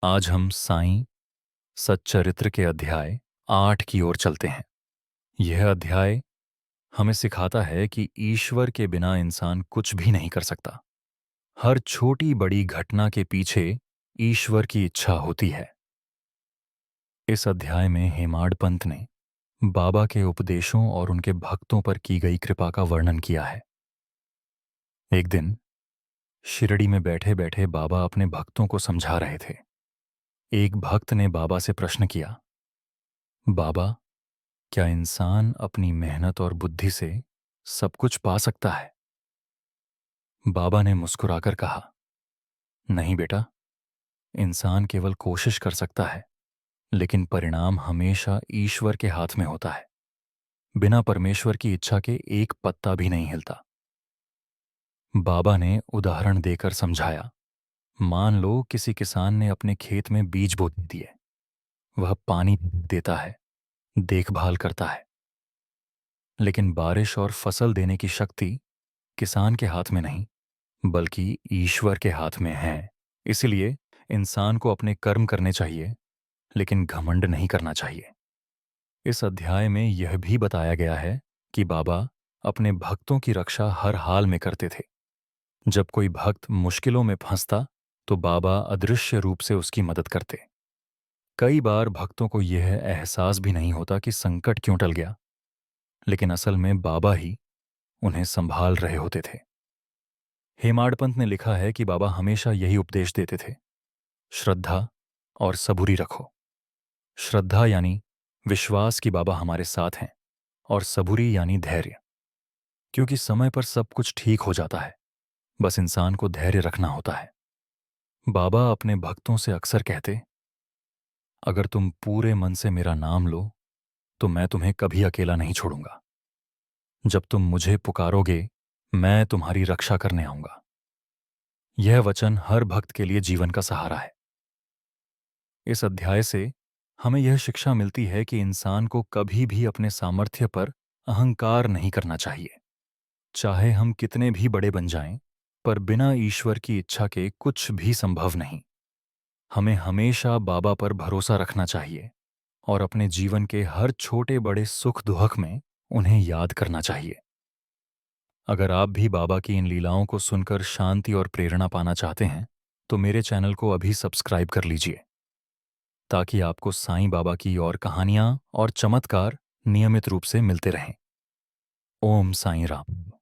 आज हम साईं सच्चरित्र के अध्याय 8 की ओर चलते हैं। यह अध्याय हमें सिखाता है कि ईश्वर के बिना इंसान कुछ भी नहीं कर सकता। हर छोटी बड़ी घटना के पीछे ईश्वर की इच्छा होती है। इस अध्याय में हेमाड पंत ने बाबा के उपदेशों और उनके भक्तों पर की गई कृपा का वर्णन किया है। एक दिन शिरडी में बैठे बैठे बाबा अपने भक्तों को समझा रहे थे। एक भक्त ने बाबा से प्रश्न किया, बाबा, क्या इंसान अपनी मेहनत और बुद्धि से सब कुछ पा सकता है? बाबा ने मुस्कुराकर कहा, नहीं बेटा, इंसान केवल कोशिश कर सकता है, लेकिन परिणाम हमेशा ईश्वर के हाथ में होता है। बिना परमेश्वर की इच्छा के एक पत्ता भी नहीं हिलता। बाबा ने उदाहरण देकर समझाया, मान लो किसी किसान ने अपने खेत में बीज बो दिए। वह पानी देता है, देखभाल करता है, लेकिन बारिश और फसल देने की शक्ति किसान के हाथ में नहीं, बल्कि ईश्वर के हाथ में है। इसलिए इंसान को अपने कर्म करने चाहिए, लेकिन घमंड नहीं करना चाहिए। इस अध्याय में यह भी बताया गया है कि बाबा अपने भक्तों की रक्षा हर हाल में करते थे। जब कोई भक्त मुश्किलों में फंसता तो बाबा अदृश्य रूप से उसकी मदद करते। कई बार भक्तों को यह एहसास भी नहीं होता कि संकट क्यों टल गया, लेकिन असल में बाबा ही उन्हें संभाल रहे होते थे। हेमाड पंत ने लिखा है कि बाबा हमेशा यही उपदेश देते थे, श्रद्धा और सबूरी रखो। श्रद्धा यानी विश्वास कि बाबा हमारे साथ हैं, और सबूरी यानी धैर्य, क्योंकि समय पर सब कुछ ठीक हो जाता है, बस इंसान को धैर्य रखना होता है। बाबा अपने भक्तों से अक्सर कहते, अगर तुम पूरे मन से मेरा नाम लो तो मैं तुम्हें कभी अकेला नहीं छोड़ूंगा। जब तुम मुझे पुकारोगे, मैं तुम्हारी रक्षा करने आऊंगा। यह वचन हर भक्त के लिए जीवन का सहारा है। इस अध्याय से हमें यह शिक्षा मिलती है कि इंसान को कभी भी अपने सामर्थ्य पर अहंकार नहीं करना चाहिए। चाहे हम कितने भी बड़े बन जाएं, पर बिना ईश्वर की इच्छा के कुछ भी संभव नहीं। हमें हमेशा बाबा पर भरोसा रखना चाहिए और अपने जीवन के हर छोटे बड़े सुख दुख में उन्हें याद करना चाहिए। अगर आप भी बाबा की इन लीलाओं को सुनकर शांति और प्रेरणा पाना चाहते हैं, तो मेरे चैनल को अभी सब्सक्राइब कर लीजिए, ताकि आपको साईं बाबा की और कहानियां और चमत्कार नियमित रूप से मिलते रहें। ओम साईं राम।